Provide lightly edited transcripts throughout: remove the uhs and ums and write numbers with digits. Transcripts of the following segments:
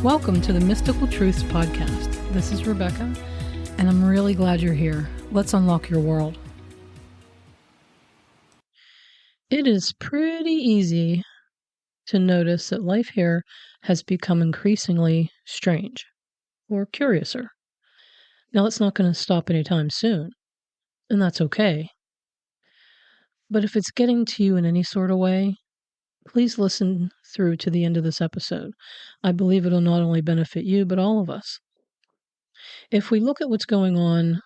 Welcome to the Mystical Truths Podcast. This is Rebecca, and I'm really glad you're here. Let's unlock your world. It is pretty easy to notice that life here has become increasingly strange or curiouser. Now, it's not going to stop anytime soon, and that's okay. But if it's getting to you in any sort of way, please listen through to the end of this episode. I believe it'll not only benefit you, but all of us. If we look at what's going on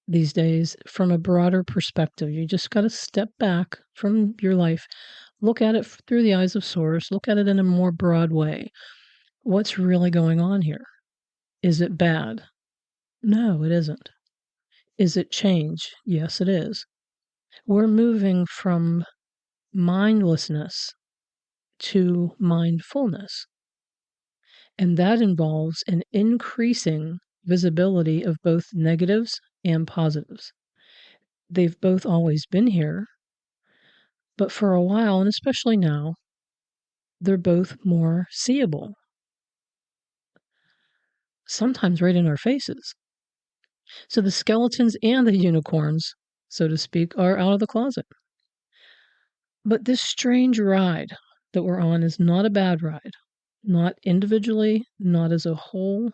these days from a broader perspective, you just got to step back from your life, look at it through the eyes of Source, look at it in a more broad way. What's really going on here? Is it bad? No, it isn't. Is it change? Yes, it is. We're moving from mindlessness to mindfulness. And that involves an increasing visibility of both negatives and positives. They've both always been here, but for a while, and especially now, they're both more seeable. Sometimes right in our faces. So the skeletons and the unicorns, so to speak, are out of the closet. But this strange ride that we're on is not a bad ride. Not individually, not as a whole.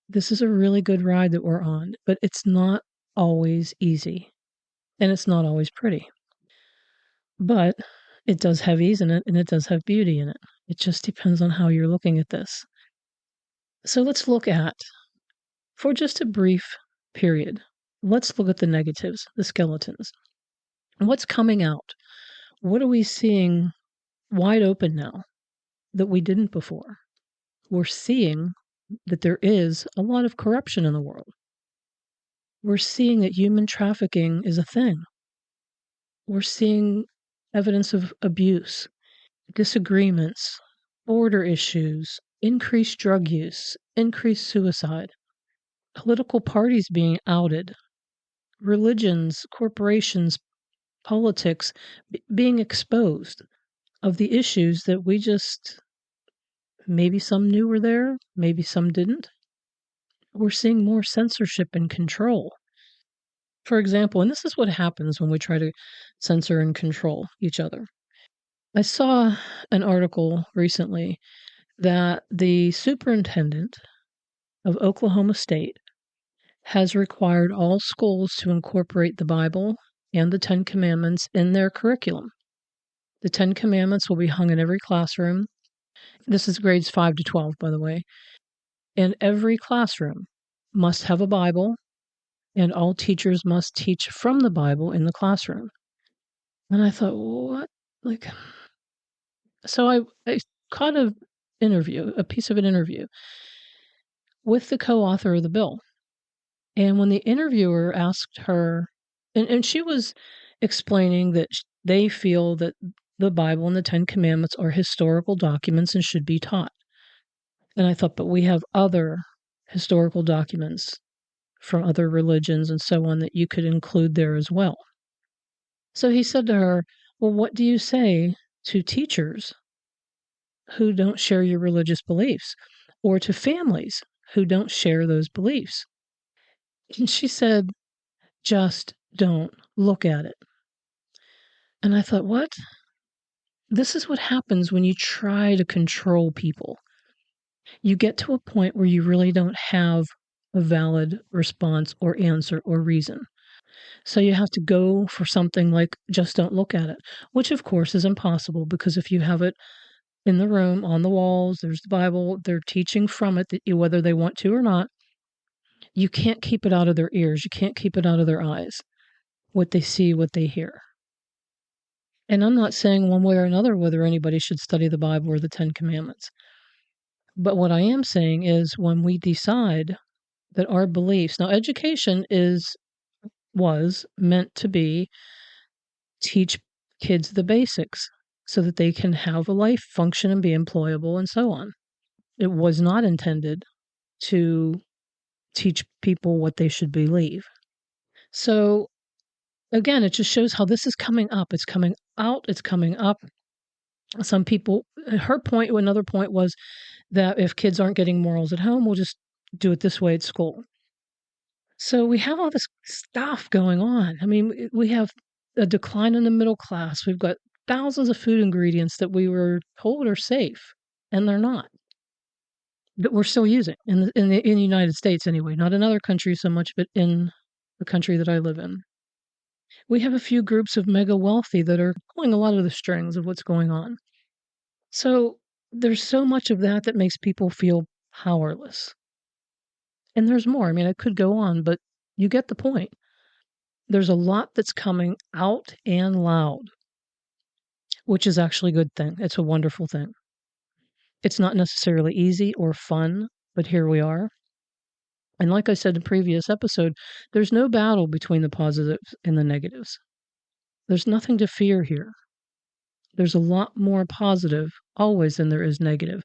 This is a really good ride that we're on, but it's not always easy, and it's not always pretty. But it does have ease in it, and it does have beauty in it. It just depends on how you're looking at this. So let's look at, for just a brief period, let's look at the negatives, the skeletons. What's coming out? What are we seeing wide open now that we didn't before? We're seeing that there is a lot of corruption in the world. We're seeing that human trafficking is a thing. We're seeing evidence of abuse, disagreements, border issues, increased drug use, increased suicide, political parties being outed, religions, corporations, politics being exposed of the issues that we just, maybe some knew were there, maybe some didn't. We're seeing more censorship and control. For example, and this is what happens when we try to censor and control each other. I saw an article recently that the superintendent of Oklahoma State has required all schools to incorporate the Bible and the Ten Commandments in their curriculum. The Ten Commandments will be hung in every classroom. This is grades 5 to 12, by the way. And every classroom must have a Bible, and all teachers must teach from the Bible in the classroom. And I thought, what? So I caught a piece of an interview with the co-author of the bill. And when the interviewer asked her, and she was explaining that they feel that the Bible and the Ten Commandments are historical documents and should be taught. And I thought, but we have other historical documents from other religions and so on that you could include there as well. So he said to her, well, what do you say to teachers who don't share your religious beliefs, or to families who don't share those beliefs? And she said, just don't look at it. And I thought, what? This is what happens when you try to control people. You get to a point where you really don't have a valid response or answer or reason. So you have to go for something like just don't look at it, which of course is impossible, because if you have it in the room, on the walls, there's the Bible, they're teaching from it, whether they want to or not, you can't keep it out of their ears. You can't keep it out of their eyes, what they see, what they hear. And I'm not saying one way or another whether anybody should study the Bible or the Ten Commandments. But what I am saying is when we decide that our beliefs, now education was meant to be teach kids the basics so that they can have a life, function, and be employable and so on. It was not intended to teach people what they should believe. So again, it just shows how this is coming up. It's coming out, it's coming up. Some people, another point was that if kids aren't getting morals at home, we'll just do it this way at school. So we have all this stuff going on. I mean, we have a decline in the middle class. We've got thousands of food ingredients that we were told are safe, and they're not. That we're still using in the United States anyway, not in other countries so much, but in the country that I live in. We have a few groups of mega wealthy that are pulling a lot of the strings of what's going on. So there's so much of that that makes people feel powerless. And there's more. I mean, I could go on, but you get the point. There's a lot that's coming out and loud, which is actually a good thing. It's a wonderful thing. It's not necessarily easy or fun, but here we are. And like I said in a previous episode, there's no battle between the positives and the negatives. There's nothing to fear here. There's a lot more positive always than there is negative.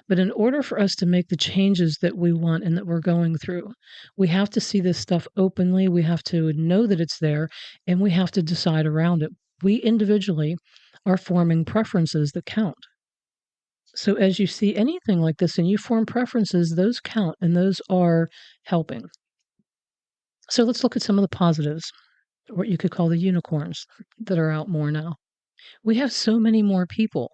But in order for us to make the changes that we want and that we're going through, we have to see this stuff openly. We have to know that it's there, and we have to decide around it. We individually are forming preferences that count. So as you see anything like this and you form preferences, those count and those are helping. So let's look at some of the positives, what you could call the unicorns that are out more now. We have so many more people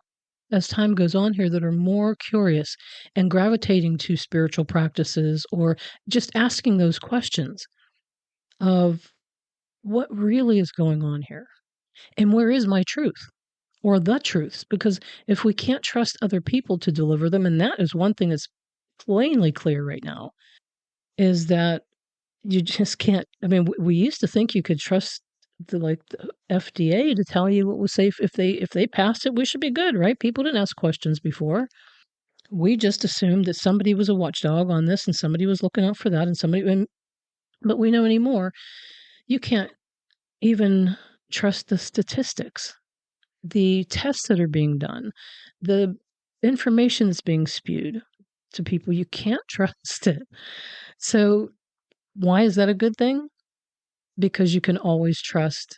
as time goes on here that are more curious and gravitating to spiritual practices or just asking those questions of what really is going on here and where is my truth or the truths? Because if we can't trust other people to deliver them, and that is one thing that's plainly clear right now, is that you just can't. I mean, we used to think you could trust the FDA to tell you what was safe. If they passed it, we should be good, right? People didn't ask questions before. We just assumed that somebody was a watchdog on this and somebody was looking out for that but we know anymore. You can't even trust the statistics, the tests that are being done, the information that's being spewed to people. You can't trust it. So why is that a good thing? Because you can always trust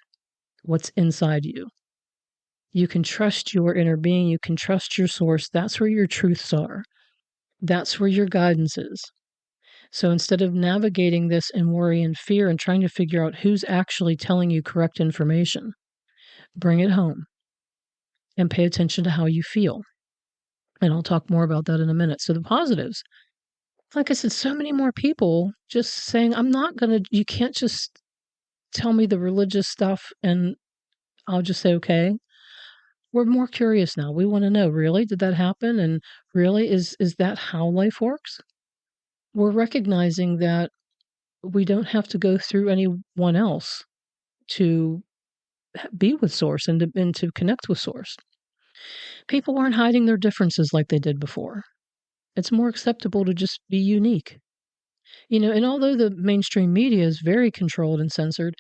what's inside you. You can trust your inner being. You can trust your source. That's where your truths are. That's where your guidance is. So instead of navigating this in worry and fear and trying to figure out who's actually telling you correct information, bring it home and pay attention to how you feel. And I'll talk more about that in a minute. So the positives, like I said, so many more people just saying, you can't just tell me the religious stuff and I'll just say, okay. We're more curious now. We want to know, really, did that happen? And really, is that how life works? We're recognizing that we don't have to go through anyone else to be with Source and to connect with Source. People aren't hiding their differences like they did before. It's more acceptable to just be unique. And although the mainstream media is very controlled and censored,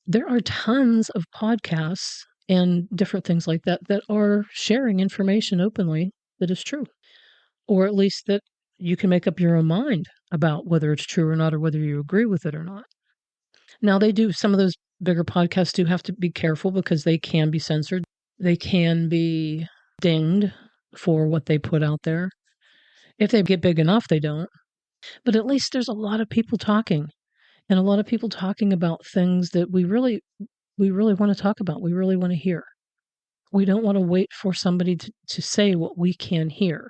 there are tons of podcasts and different things like that that are sharing information openly that is true, or at least that you can make up your own mind about whether it's true or not, or whether you agree with it or not. Now, some of those bigger podcasts do have to be careful because they can be censored. They can be dinged for what they put out there. If they get big enough, they don't. But at least there's a lot of people talking, and a lot of people talking about things that we really want to talk about. We really want to hear. We don't want to wait for somebody to say what we can hear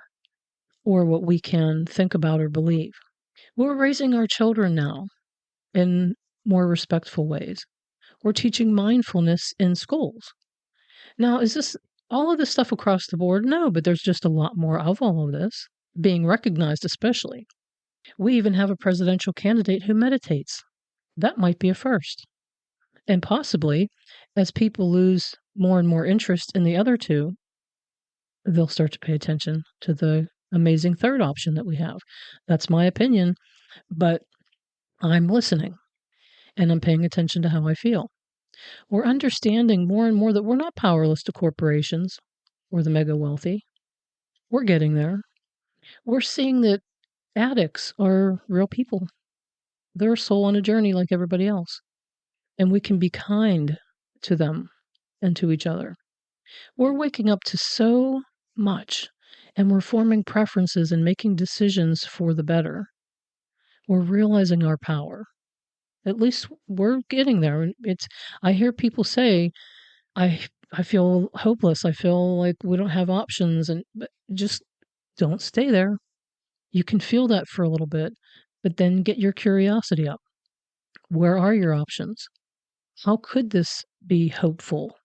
or what we can think about or believe. We're raising our children now in more respectful ways. We're teaching mindfulness in schools. Now, is this all of this stuff across the board? No, but there's just a lot more of all of this being recognized, especially. We even have a presidential candidate who meditates. That might be a first. And possibly, as people lose more and more interest in the other two, they'll start to pay attention to the amazing third option that we have. That's my opinion, but I'm listening and I'm paying attention to how I feel. We're understanding more and more that we're not powerless to corporations or the mega wealthy. We're getting there. We're seeing that addicts are real people. They're a soul on a journey like everybody else. And we can be kind to them and to each other. We're waking up to so much, and we're forming preferences and making decisions for the better. We're realizing our power. At least we're getting there. I hear people say, I feel hopeless. I feel like we don't have options, but just don't stay there. You can feel that for a little bit, but then get your curiosity up. Where are your options? How could this be hopeful?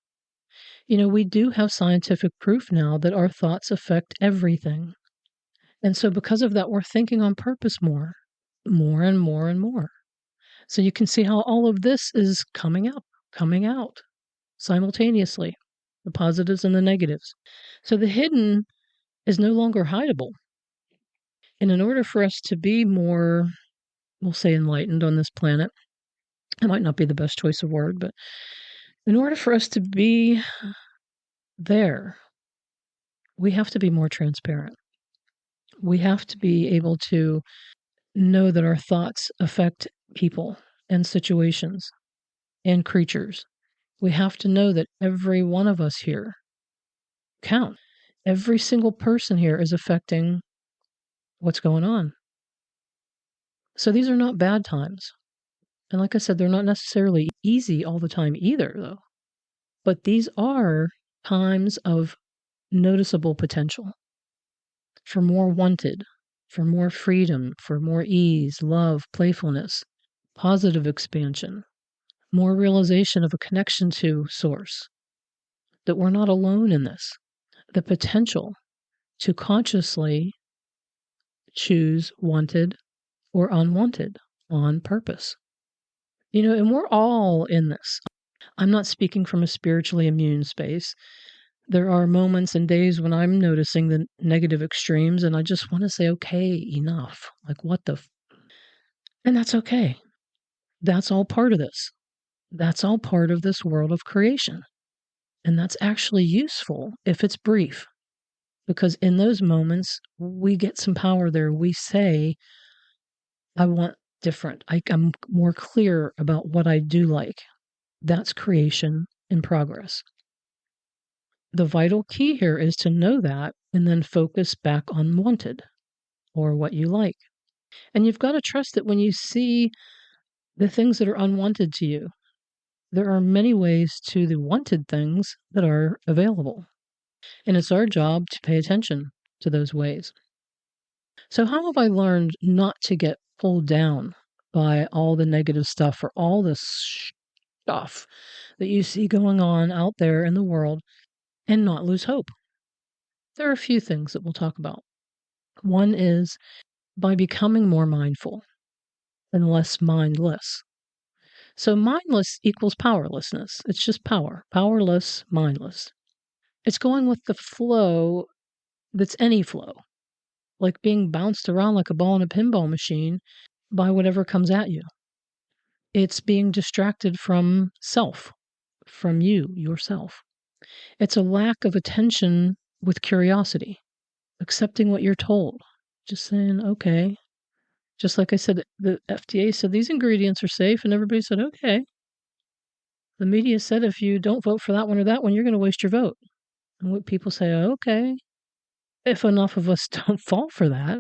We do have scientific proof now that our thoughts affect everything. And so because of that, we're thinking on purpose more and more and more. So you can see how all of this is coming out simultaneously, the positives and the negatives. So the hidden is no longer hideable. And in order for us to be more, we'll say, enlightened on this planet, it might not be the best choice of word, but in order for us to be there, we have to be more transparent. We have to be able to know that our thoughts affect people and situations and creatures. We have to know that every one of us here count. Every single person here is affecting what's going on. So these are not bad times. And like I said, they're not necessarily easy all the time either, though. But these are times of noticeable potential for more wanted, for more freedom, for more ease, love, playfulness, positive expansion, more realization of a connection to Source, that we're not alone in this, the potential to consciously choose wanted or unwanted on purpose. And we're all in this. I'm not speaking from a spiritually immune space. There are moments and days when I'm noticing the negative extremes and I just want to say, okay, enough. Like, what the? And that's okay. That's all part of this. That's all part of this world of creation. And that's actually useful if it's brief, because in those moments, we get some power there. We say, I want different. I'm more clear about what I do like. That's creation in progress. The vital key here is to know that and then focus back on wanted or what you like. And you've got to trust that when you see the things that are unwanted to you, there are many ways to the wanted things that are available. And it's our job to pay attention to those ways. So how have I learned not to get pulled down by all the negative stuff or all this stuff that you see going on out there in the world and not lose hope? There are a few things that we'll talk about. One is by becoming more mindful and less mindless. So mindless equals powerlessness. It's just power. Powerless, mindless. It's going with the flow that's any flow, like being bounced around like a ball in a pinball machine by whatever comes at you. It's being distracted from self, from yourself. It's a lack of attention with curiosity, accepting what you're told, just saying, okay. Just like I said, the FDA said these ingredients are safe, and everybody said, okay. The media said if you don't vote for that one or that one, you're going to waste your vote. And what people say, okay. If enough of us don't fall for that,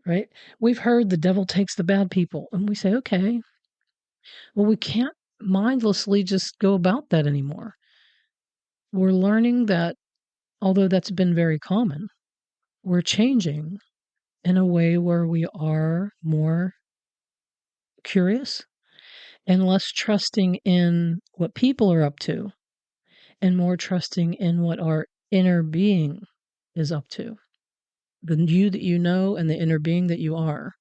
right? We've heard the devil takes the bad people, and we say, okay. Well, we can't mindlessly just go about that anymore. We're learning that, although that's been very common, we're changing in a way where we are more curious and less trusting in what people are up to and more trusting in what our inner being is up to. The you that you know and the inner being that you are,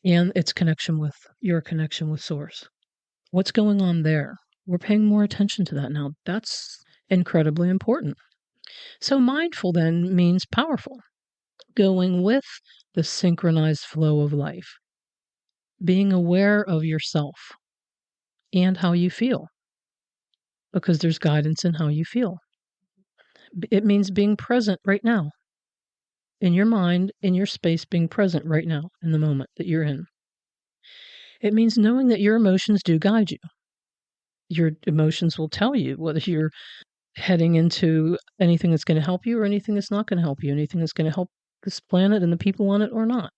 and its connection with your connection with Source. What's going on there? We're paying more attention to that now. That's incredibly important. So mindful then means powerful, going with the synchronized flow of life, being aware of yourself and how you feel, because there's guidance in how you feel. It means being present right now, in your mind, in your space, being present right now in the moment that you're in. It means knowing that your emotions do guide you. Your emotions will tell you whether you're heading into anything that's going to help you or anything that's not going to help you, anything that's going to help this planet and the people on it or not.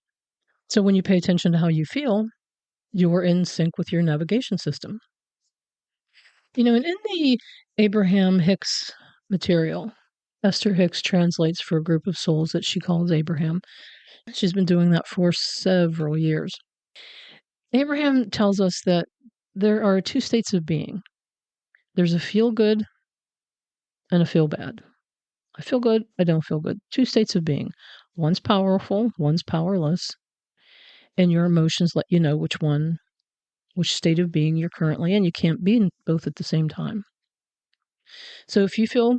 So when you pay attention to how you feel, you're in sync with your navigation system. And in the Abraham Hicks material, Esther Hicks translates for a group of souls that she calls Abraham. She's been doing that for several years. Abraham tells us that there are two states of being. There's a feel good and a feel bad. I feel good, I don't feel good. Two states of being. One's powerful, one's powerless. And your emotions let you know which state of being you're currently in. You can't be in both at the same time. So if you feel,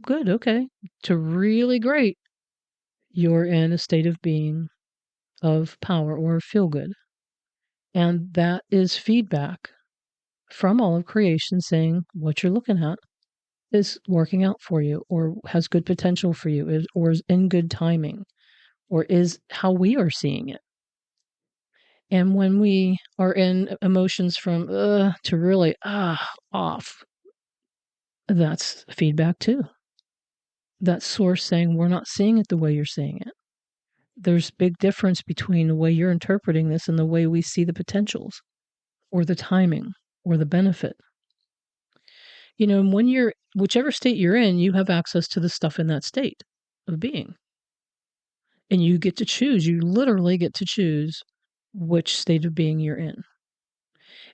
good, okay, to really great, you're in a state of being of power or feel good. And that is feedback from all of creation saying what you're looking at is working out for you or has good potential for you or is in good timing or is how we are seeing it. And when we are in emotions from to really off, that's feedback too. That source saying we're not seeing it the way you're seeing it. There's big difference between the way you're interpreting this and the way we see the potentials or the timing or the benefit. When you're, whichever state you're in, you have access to the stuff in that state of being. And you get to choose, you literally get to choose which state of being you're in.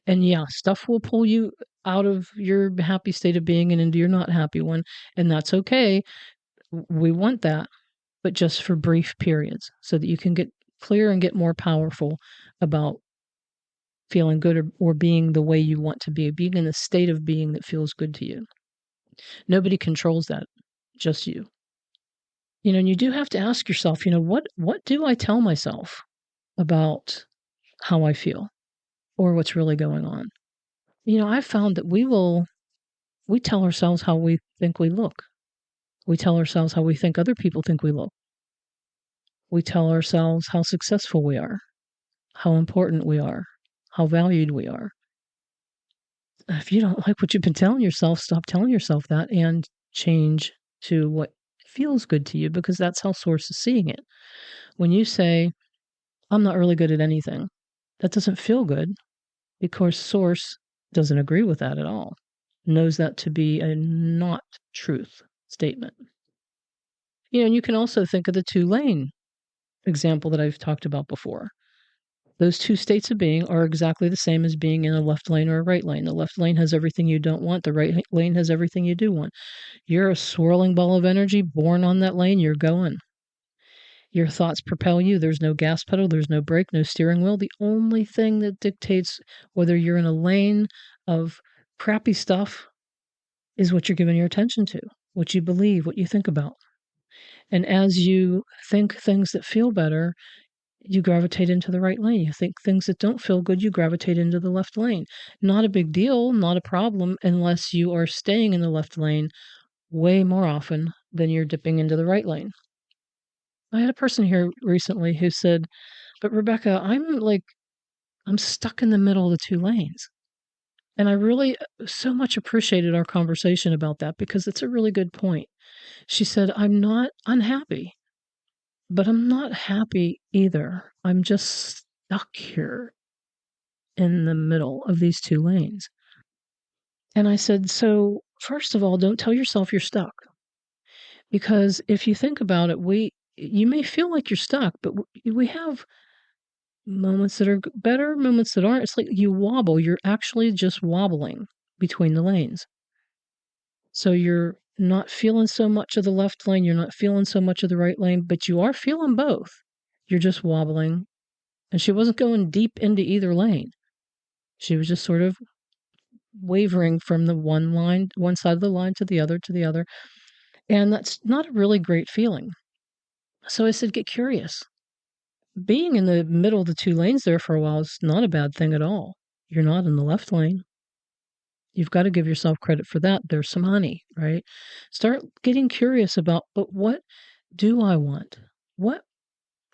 And yeah, stuff will pull you out of your happy state of being and into your not happy one. And that's okay. We want that, but just for brief periods so that you can get clear and get more powerful about feeling good or being the way you want to be, being in a state of being that feels good to you. Nobody controls that, just you. And you do have to ask yourself, what do I tell myself about how I feel or what's really going on? I've found that we tell ourselves how we think we look. We tell ourselves how we think other people think we look. We tell ourselves how successful we are, how important we are, how valued we are. If you don't like what you've been telling yourself, stop telling yourself that and change to what feels good to you, because that's how Source is seeing it. When you say, I'm not really good at anything, that doesn't feel good because Source doesn't agree with that at all, knows that to be a not truth statement. And you can also think of the two-lane example that I've talked about before. Those two states of being are exactly the same as being in a left lane or a right lane. The left lane has everything you don't want. The right lane has everything you do want. You're a swirling ball of energy born on that lane. You're going. Your thoughts propel you. There's no gas pedal. There's no brake, no steering wheel. The only thing that dictates whether you're in a lane of crappy stuff is what you're giving your attention to, what you believe, what you think about. And as you think things that feel better, you gravitate into the right lane. You think things that don't feel good, you gravitate into the left lane. Not a big deal, not a problem, unless you are staying in the left lane way more often than you're dipping into the right lane. I had a person here recently who said, but Rebecca, I'm stuck in the middle of the two lanes. And I really so much appreciated our conversation about that because it's a really good point. She said, I'm not unhappy, but I'm not happy either. I'm just stuck here in the middle of these two lanes. And I said, so first of all, don't tell yourself you're stuck. Because if you think about it, you may feel like you're stuck, but we have moments that are better, moments that aren't. It's like you wobble. You're actually just wobbling between the lanes. So you're not feeling so much of the left lane. You're not feeling so much of the right lane, but you are feeling both. You're just wobbling. And she wasn't going deep into either lane. She was just sort of wavering from the one side of the line to the other, And that's not a really great feeling. So I said, get curious. Being in the middle of the two lanes there for a while is not a bad thing at all. You're not in the left lane. You've got to give yourself credit for that. There's some honey, right? Start getting curious about, but what do I want? What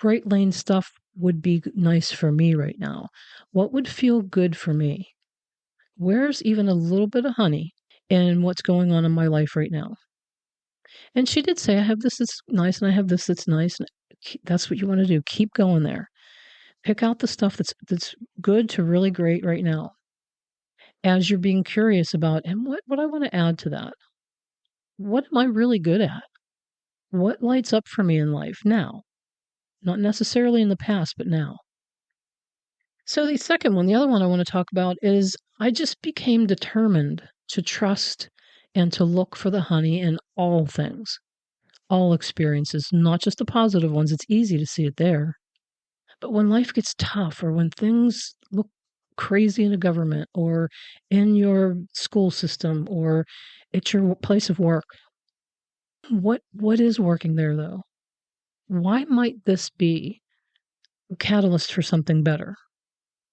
right lane stuff would be nice for me right now? What would feel good for me? Where's even a little bit of honey in what's going on in my life right now. And she did say, I have this that's nice and I have this that's nice. And that's what you want to do. Keep going there. Pick out the stuff that's good to really great right now as you're being curious about, and what I want to add to that. What am I really good at? What lights up for me in life now? Not necessarily in the past, but now. So the second one, the other one I want to talk about is I just became determined to trust and to look for the honey in all things, all experiences, not just the positive ones. It's easy to see it there. But when life gets tough or when things look crazy in a government or in your school system or at your place of work, what is working there though? Why might this be a catalyst for something better?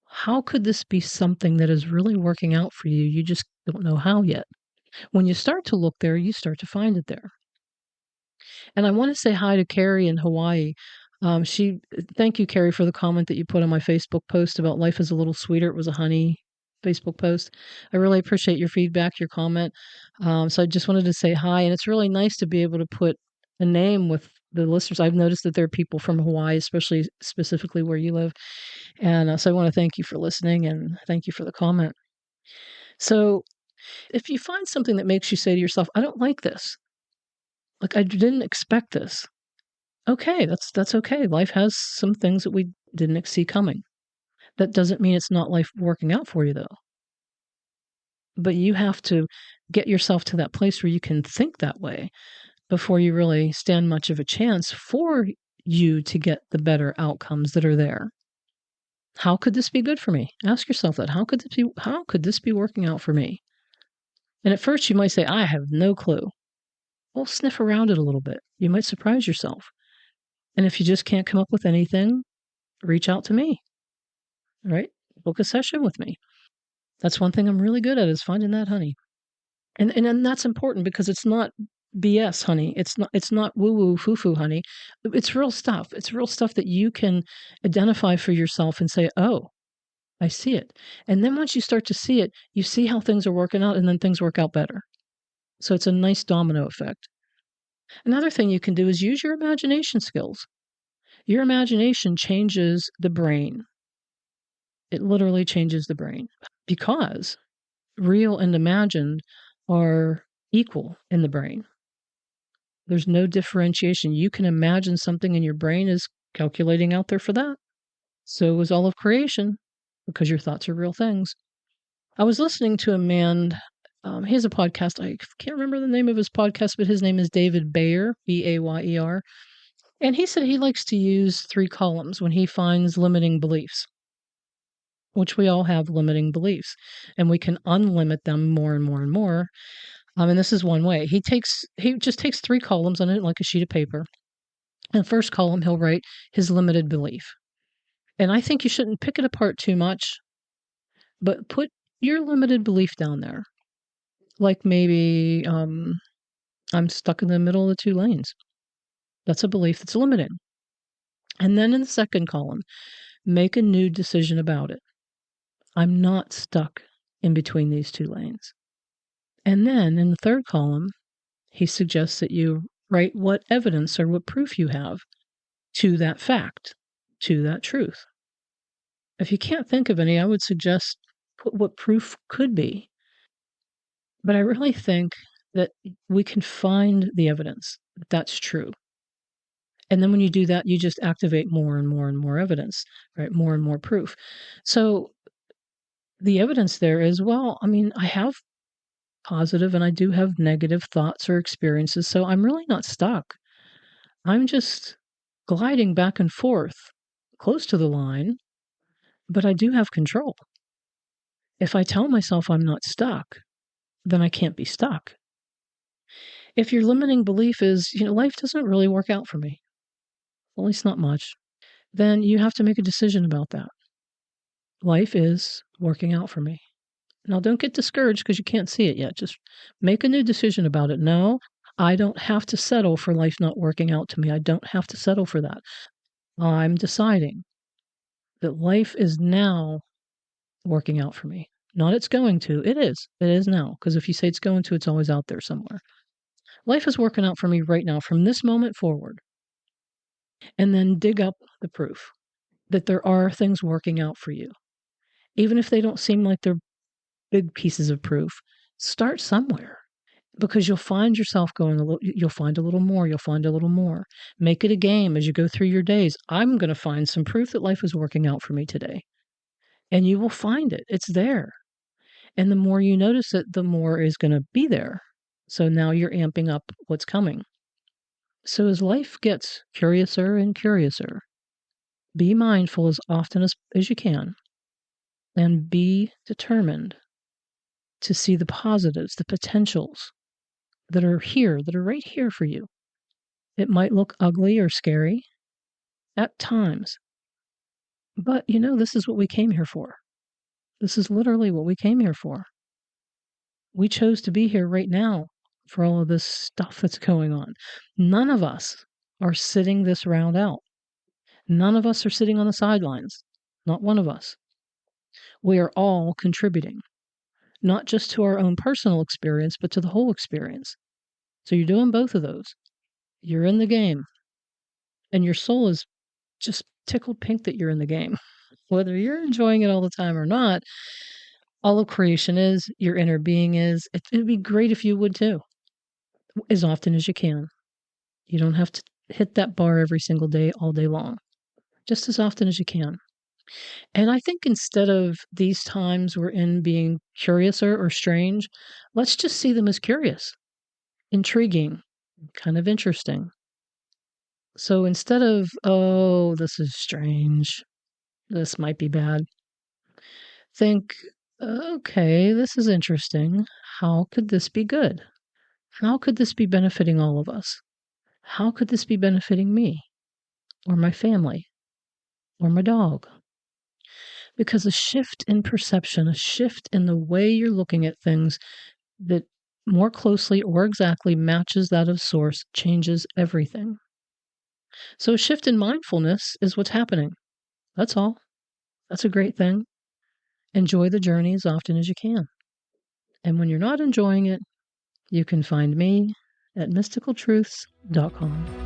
How could this be something that is really working out for you? You just don't know how yet. When you start to look there, you start to find it there. And I want to say hi to Carrie in Hawaii. Thank you, Carrie, for the comment that you put on my Facebook post about life is a little sweeter. It was a honey Facebook post. I really appreciate your feedback, your comment. So I just wanted to say hi. And it's really nice to be able to put a name with the listeners. I've noticed that there are people from Hawaii, especially specifically where you live. And so I want to thank you for listening and thank you for the comment. So if you find something that makes you say to yourself, I don't like this, like I didn't expect this. Okay, that's okay. Life has some things that we didn't see coming. That doesn't mean it's not life working out for you though. But you have to get yourself to that place where you can think that way before you really stand much of a chance for you to get the better outcomes that are there. How could this be good for me? Ask yourself that. How could this be working out for me? And at first you might say, I have no clue. Well, sniff around it a little bit. You might surprise yourself. And if you just can't come up with anything, reach out to me. Right? Book a session with me. That's one thing I'm really good at is finding that honey. And that's important because it's not BS honey. It's not woo-woo foo-foo honey. It's real stuff. It's real stuff that you can identify for yourself and say, oh, I see it. And then once you start to see it, you see how things are working out and then things work out better. So it's a nice domino effect. Another thing you can do is use your imagination skills. Your imagination changes the brain. It literally changes the brain because real and imagined are equal in the brain. There's no differentiation. You can imagine something and your brain is calculating out there for that. So is all of creation because your thoughts are real things. I was listening to a man, he has a podcast. I can't remember the name of his podcast, but his name is David Bayer, Bayer. And he said he likes to use 3 columns when he finds limiting beliefs, which we all have limiting beliefs, and we can unlimit them more and more and more. And this is one way. He just takes 3 columns on it, like a sheet of paper. And the first column, he'll write his limited belief. And I think you shouldn't pick it apart too much, but put your limited belief down there. Like maybe I'm stuck in the middle of the 2 lanes. That's a belief that's limiting. And then in the second column, make a new decision about it. I'm not stuck in between these 2 lanes. And then in the third column, he suggests that you write what evidence or what proof you have to that fact, to that truth. If you can't think of any, I would suggest put what proof could be. But I really think that we can find the evidence that that's true. And then when you do that, you just activate more and more and more evidence, right? More and more proof. So the evidence there is, well, I mean, I have positive and I do have negative thoughts or experiences. So I'm really not stuck. I'm just gliding back and forth close to the line, but I do have control. If I tell myself I'm not stuck, then I can't be stuck. If your limiting belief is, life doesn't really work out for me, at least not much, then you have to make a decision about that. Life is working out for me. Now, don't get discouraged because you can't see it yet. Just make a new decision about it. No, I don't have to settle for life not working out to me. I don't have to settle for that. I'm deciding that life is now working out for me. Not it's going to. It is. It is now. Because if you say it's going to, it's always out there somewhere. Life is working out for me right now from this moment forward. And then dig up the proof that there are things working out for you. Even if they don't seem like they're big pieces of proof, start somewhere. Because you'll find yourself going you'll find a little more, you'll find a little more. Make it a game as you go through your days. I'm going to find some proof that life is working out for me today. And you will find it. It's there. And the more you notice it, the more is going to be there. So now you're amping up what's coming. So as life gets curiouser and curiouser, be mindful as often as you can, and be determined to see the positives, the potentials that are here, that are right here for you. It might look ugly or scary at times, but this is what we came here for. This is literally what we came here for. We chose to be here right now for all of this stuff that's going on. None of us are sitting this round out. None of us are sitting on the sidelines. Not one of us. We are all contributing, not just to our own personal experience, but to the whole experience. So you're doing both of those. You're in the game. And your soul is just tickled pink that you're in the game. Whether you're enjoying it all the time or not, all of creation is, your inner being is. It'd be great if you would too, as often as you can. You don't have to hit that bar every single day, all day long, just as often as you can. And I think instead of these times we're in being curious or strange, let's just see them as curious, intriguing, kind of interesting. So instead of, oh, this is strange, this might be bad, think, okay, this is interesting. How could this be good? How could this be benefiting all of us? How could this be benefiting me or my family or my dog? Because a shift in perception, a shift in the way you're looking at things that more closely or exactly matches that of source changes everything. So a shift in mindfulness is what's happening. That's all. That's a great thing. Enjoy the journey as often as you can. And when you're not enjoying it, you can find me at mysticaltruths.com.